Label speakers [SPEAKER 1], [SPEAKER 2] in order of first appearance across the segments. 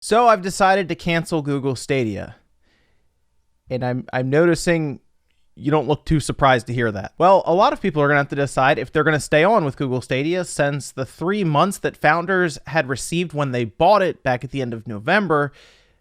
[SPEAKER 1] So I've decided to cancel Google Stadia. And I'm noticing you don't look too surprised to hear that. Well, a lot of people are going to have to decide if they're going to stay on with Google Stadia, since the 3 months that founders had received when they bought it back at the end of November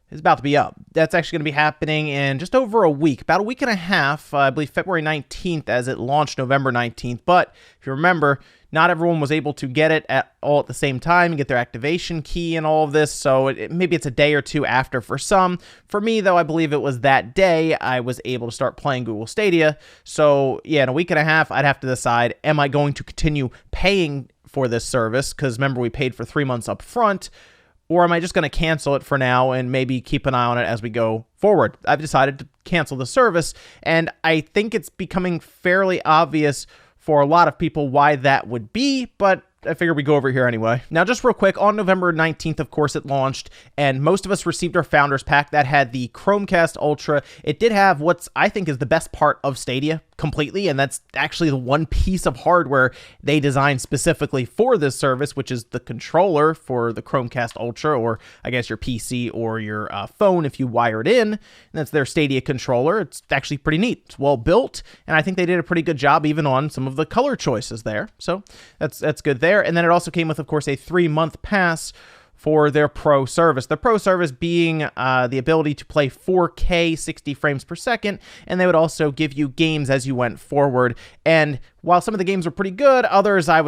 [SPEAKER 1] is about to be up. That's actually going to be happening in just over a week, about a week and a half, I believe February 19th, as it launched November 19th. But if you remember, not everyone was able to get it all at the same time and get their activation key and all of this, so maybe it's a day or two after for some. For me, though, I believe it was that day I was able to start playing Google Stadia. So yeah, in a week and a half, I'd have to decide, am I going to continue paying for this service? Because remember, we paid for 3 months up front. Or am I just going to cancel it for now and maybe keep an eye on it as we go forward? I've decided to cancel the service, and I think it's becoming fairly obvious for a lot of people why that would be, but I figured we'd go over here anyway. Now, just real quick, on November 19th, of course, it launched, and most of us received our Founders Pack that had the Chromecast Ultra. It did have what's, I think, is the best part of Stadia completely, and that's actually the one piece of hardware they designed specifically for this service, which is the controller for the Chromecast Ultra, or I guess your PC or your phone if you wire it in, and that's their Stadia controller. It's actually pretty neat. It's well built, and I think they did a pretty good job even on some of the color choices there, so that's good there. And then it also came with, of course, a 3-month pass for their Pro service. The Pro service being the ability to play 4K 60 frames per second, and they would also give you games as you went forward. And while some of the games were pretty good, others I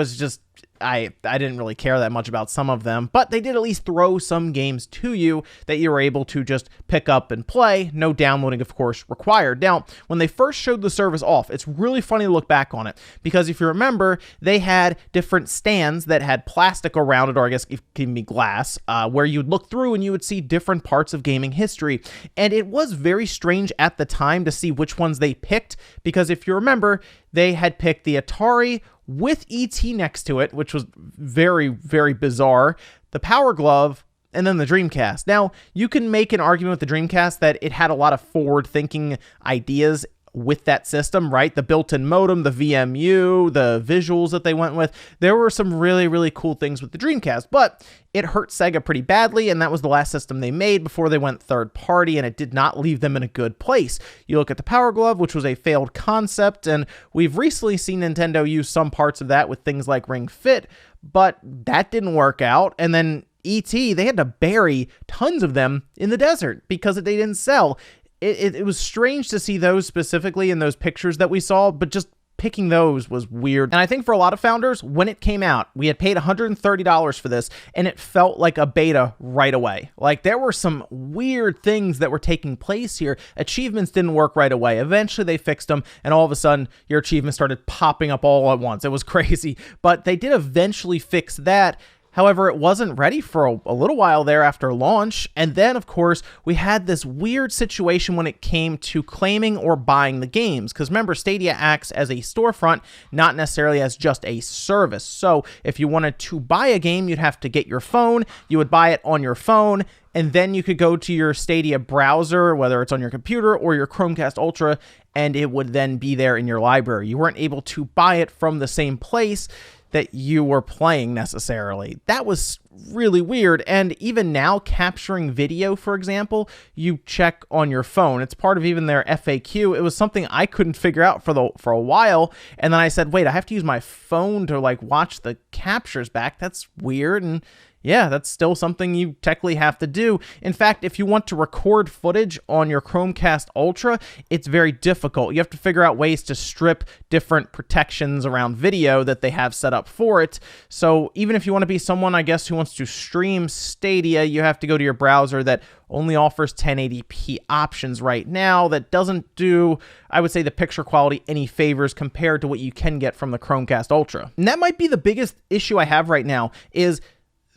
[SPEAKER 1] didn't really care that much about some of them, but they did at least throw some games to you that you were able to just pick up and play. No downloading, of course, required. Now, when they first showed the service off, it's really funny to look back on it, because if you remember, they had different stands that had plastic around it, or I guess it can be glass, where you'd look through and you would see different parts of gaming history. And it was very strange at the time to see which ones they picked, because if you remember, they had picked the Atari with ET next to it, which was very, very bizarre, the Power Glove, and then the Dreamcast. Now, you can make an argument with the Dreamcast that it had a lot of forward-thinking ideas with that system, right? The built-in modem, the VMU, the visuals that they went with. There were some really, really cool things with the Dreamcast, but it hurt Sega pretty badly, and that was the last system they made before they went third-party, and it did not leave them in a good place. You look at the Power Glove, which was a failed concept, and we've recently seen Nintendo use some parts of that with things like Ring Fit, but that didn't work out. And then E.T., they had to bury tons of them in the desert because they didn't sell. It was strange to see those specifically in those pictures that we saw, but just picking those was weird. And I think for a lot of founders, when it came out, we had paid $130 for this, and it felt like a beta right away. Like, there were some weird things that were taking place here. Achievements didn't work right away. Eventually, they fixed them, and all of a sudden, your achievements started popping up all at once. It was crazy, but they did eventually fix that. However, it wasn't ready for a little while there after launch. And then, of course, we had this weird situation when it came to claiming or buying the games. Because remember, Stadia acts as a storefront, not necessarily as just a service. So if you wanted to buy a game, you'd have to get your phone. You would buy it on your phone, and then you could go to your Stadia browser, whether it's on your computer or your Chromecast Ultra, and it would then be there in your library. You weren't able to buy it from the same place that you were playing necessarily. That was really weird. And even now, capturing video, for example, you check on your phone. It's part of even their FAQ. It was something I couldn't figure out for a while. And then I said, wait, I have to use my phone to watch the captures back. That's weird. And yeah, that's still something you technically have to do. In fact, if you want to record footage on your Chromecast Ultra, it's very difficult. You have to figure out ways to strip different protections around video that they have set up for it. So even if you want to be someone, I guess, who wants to stream Stadia, you have to go to your browser that only offers 1080p options right now. That doesn't do, I would say, the picture quality any favors compared to what you can get from the Chromecast Ultra. And that might be the biggest issue I have right now, is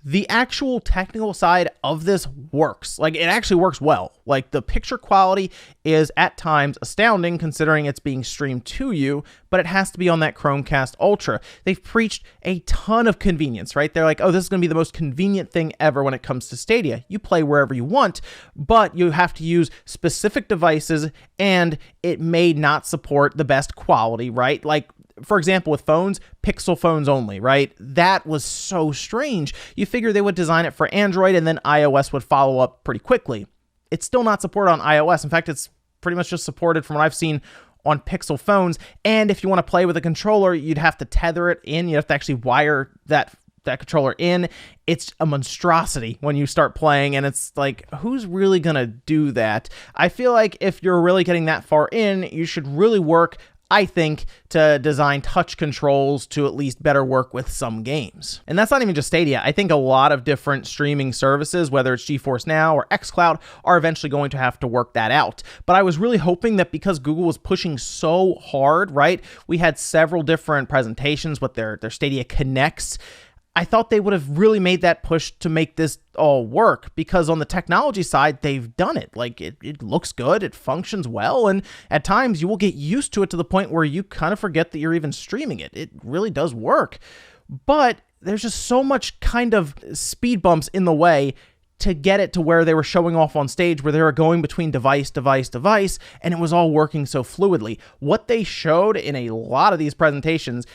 [SPEAKER 1] the actual technical side of this works. Like, it actually works well. Like, the picture quality is at times astounding considering it's being streamed to you, but it has to be on that Chromecast Ultra. They've preached a ton of convenience, right? They're like, oh, this is going to be the most convenient thing ever when it comes to Stadia. You play wherever you want, but you have to use specific devices, and it may not support the best quality, right? Like, for example, with phones, Pixel phones only, right? That was so strange. You figure they would design it for Android and then iOS would follow up pretty quickly. It's still not supported on iOS. In fact, it's pretty much just supported from what I've seen on Pixel phones. And if you want to play with a controller, you'd have to tether it in. You have to actually wire that controller in. It's a monstrosity when you start playing, and it's like, who's really gonna do that? I feel like if you're really getting that far in, you should really work, I think, to design touch controls to at least better work with some games. And that's not even just Stadia. I think a lot of different streaming services, whether it's GeForce Now or xCloud, are eventually going to have to work that out. But I was really hoping that because Google was pushing so hard, right? We had several different presentations with their Stadia Connects. I thought they would have really made that push to make this all work, because on the technology side, they've done it. Like, it looks good, it functions well, and at times you will get used to it to the point where you kind of forget that you're even streaming it. It really does work. But there's just so much kind of speed bumps in the way to get it to where they were showing off on stage, where they were going between device, and it was all working so fluidly. What they showed in a lot of these presentations,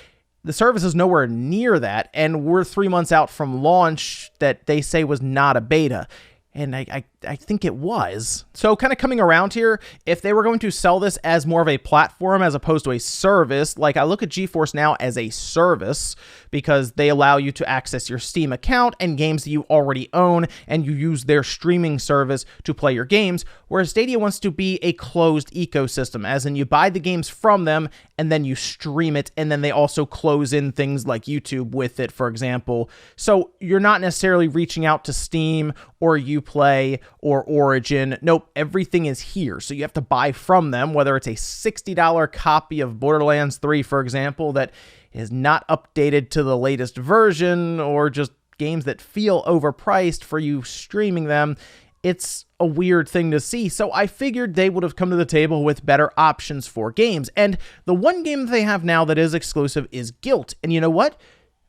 [SPEAKER 1] the service is nowhere near that, and we're 3 months out from launch that they say was not a beta. And I think it was. So kind of coming around here, if they were going to sell this as more of a platform as opposed to a service, like I look at GeForce Now as a service because they allow you to access your Steam account and games that you already own, and you use their streaming service to play your games, whereas Stadia wants to be a closed ecosystem, as in you buy the games from them and then you stream it, and then they also close in things like YouTube with it, for example. So you're not necessarily reaching out to Steam or Uplay or Origin. Nope, everything is here. So you have to buy from them, whether it's a $60 copy of Borderlands 3, for example, that is not updated to the latest version, or just games that feel overpriced for you streaming them. It's a weird thing to see. So I figured they would have come to the table with better options for games. And the one game that they have now that is exclusive is Guilt. And you know what?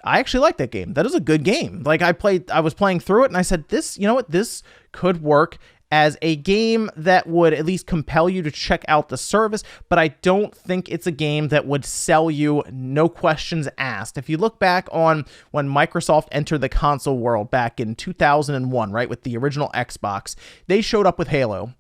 [SPEAKER 1] I actually like that game. That is a good game. Like, I was playing through it and I said, you know what? This could work as a game that would at least compel you to check out the service, but I don't think it's a game that would sell you, no questions asked. If you look back on when Microsoft entered the console world back in 2001, right, with the original Xbox, they showed up with Halo.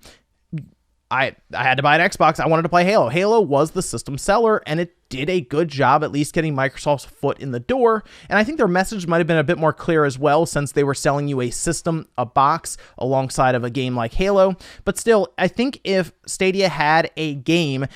[SPEAKER 1] I had to buy an Xbox. I wanted to play Halo. Halo was the system seller, and it did a good job at least getting Microsoft's foot in the door. And I think their message might have been a bit more clear as well, since they were selling you a system, a box, alongside of a game like Halo. But still, I think if Stadia had a game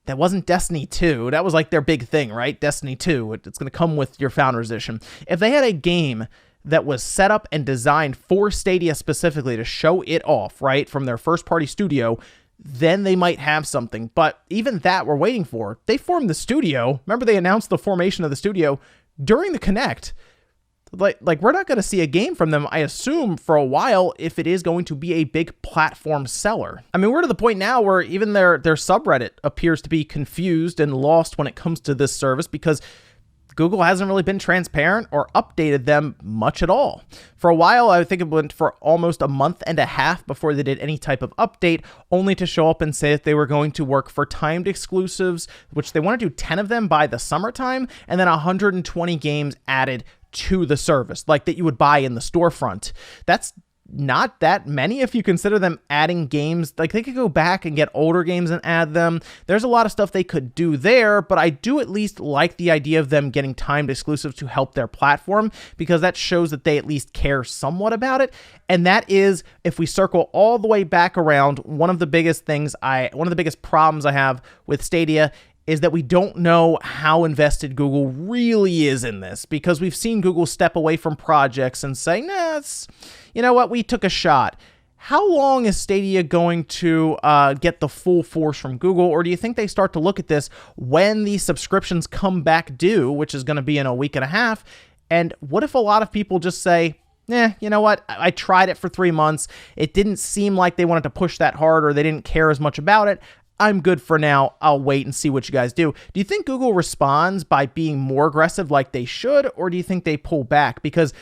[SPEAKER 1] that wasn't Destiny 2, that was like their big thing, right? Destiny 2, it's going to come with your Founders Edition. If they had a game that was set up and designed for Stadia specifically to show it off, right, from their first-party studio, then they might have something. But even that we're waiting for. They formed the studio. Remember, they announced the formation of the studio during the Connect. Like we're not going to see a game from them, I assume, for a while, if it is going to be a big platform seller. I mean, we're to the point now where even their subreddit appears to be confused and lost when it comes to this service, because Google hasn't really been transparent or updated them much at all. For a while, I think it went for almost a month and a half before they did any type of update, only to show up and say that they were going to work for timed exclusives, which they want to do 10 of them by the summertime, and then 120 games added to the service, like that you would buy in the storefront. That's not that many if you consider them adding games. Like, they could go back and get older games and add them. There's a lot of stuff they could do there, but I do at least like the idea of them getting timed exclusives to help their platform, because that shows that they at least care somewhat about it. And that is, if we circle all the way back around, one of the biggest problems I have with Stadia is that we don't know how invested Google really is in this, because we've seen Google step away from projects and say, nah, you know what, we took a shot. How long is Stadia going to get the full force from Google? Or do you think they start to look at this when the subscriptions come back due, which is going to be in a week and a half? And what if a lot of people just say, you know what, I tried it for 3 months. It didn't seem like they wanted to push that hard, or they didn't care as much about it. I'm good for now. I'll wait and see what you guys do. Do you think Google responds by being more aggressive like they should, or do you think they pull back? Because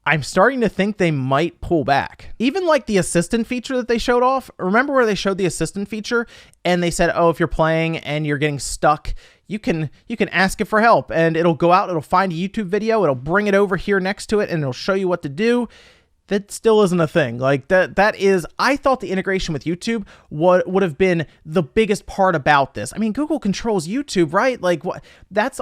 [SPEAKER 1] I'm starting to think they might pull back. Even like the assistant feature that they showed off. Remember where they showed the assistant feature and they said, oh, if you're playing and you're getting stuck, you can ask it for help, and it'll go out, it'll find a YouTube video, it'll bring it over here next to it, and it'll show you what to do. That still isn't a thing. Like that is, I thought the integration with YouTube would have been the biggest part about this. I mean, Google controls YouTube, right? Like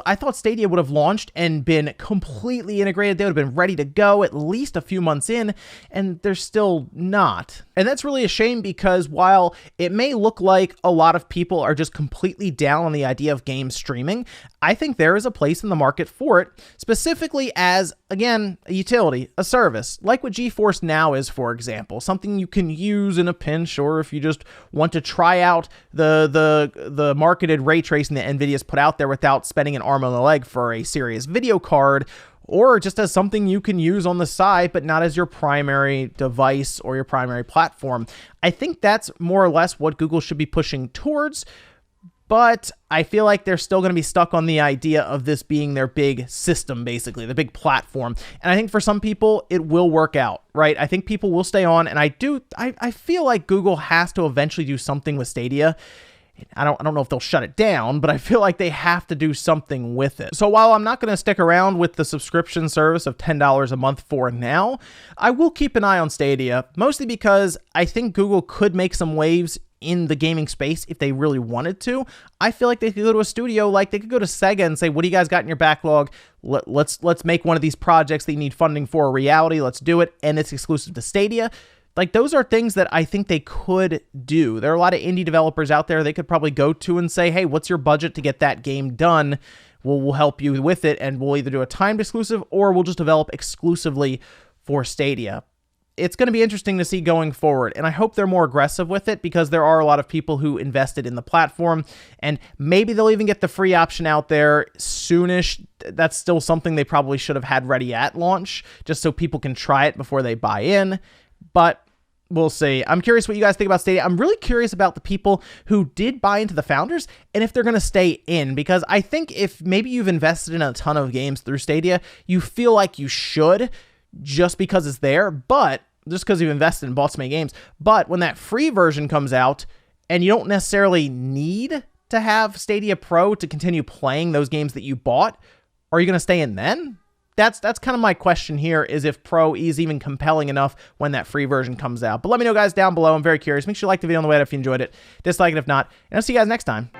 [SPEAKER 1] I thought Stadia would have launched and been completely integrated. They would have been ready to go at least a few months in, and they're still not. And that's really a shame, because while it may look like a lot of people are just completely down on the idea of game streaming, I think there is a place in the market for it, specifically as, again, a utility, a service, like what GeForce Now is, for example, something you can use in a pinch, or if you just want to try out the marketed ray tracing that NVIDIA's put out there without spending an arm and a leg for a serious video card, or just as something you can use on the side, but not as your primary device or your primary platform. I think that's more or less what Google should be pushing towards. But I feel like they're still going to be stuck on the idea of this being their big system, basically, the big platform. And I think for some people, it will work out, right? I think people will stay on. And I feel like Google has to eventually do something with Stadia. I don't know if they'll shut it down, but I feel like they have to do something with it. So while I'm not going to stick around with the subscription service of $10 a month for now, I will keep an eye on Stadia, mostly because I think Google could make some waves in the gaming space if they really wanted to. I feel like they could go to a studio, like they could go to Sega and say, what do you guys got in your backlog? Let's make one of these projects that you need funding for a reality. Let's do it. And it's exclusive to Stadia. Like, those are things that I think they could do. There are a lot of indie developers out there they could probably go to and say, hey, what's your budget to get that game done? We'll help you with it, and we'll either do a timed exclusive or we'll just develop exclusively for Stadia. It's going to be interesting to see going forward, and I hope they're more aggressive with it, because there are a lot of people who invested in the platform, and maybe they'll even get the free option out there soonish. That's still something they probably should have had ready at launch, just so people can try it before they buy in, but we'll see. I'm curious what you guys think about Stadia. I'm really curious about the people who did buy into the founders and if they're going to stay in, because I think if maybe you've invested in a ton of games through Stadia, you feel like you should just because it's there, but just because you've invested and bought so many games. But when that free version comes out and you don't necessarily need to have Stadia Pro to continue playing those games that you bought, are you going to stay in then? That's kind of my question here, is if Pro is even compelling enough when that free version comes out. But let me know, guys, down below. I'm very curious. Make sure you like the video on the way out if you enjoyed it. Dislike it if not. And I'll see you guys next time.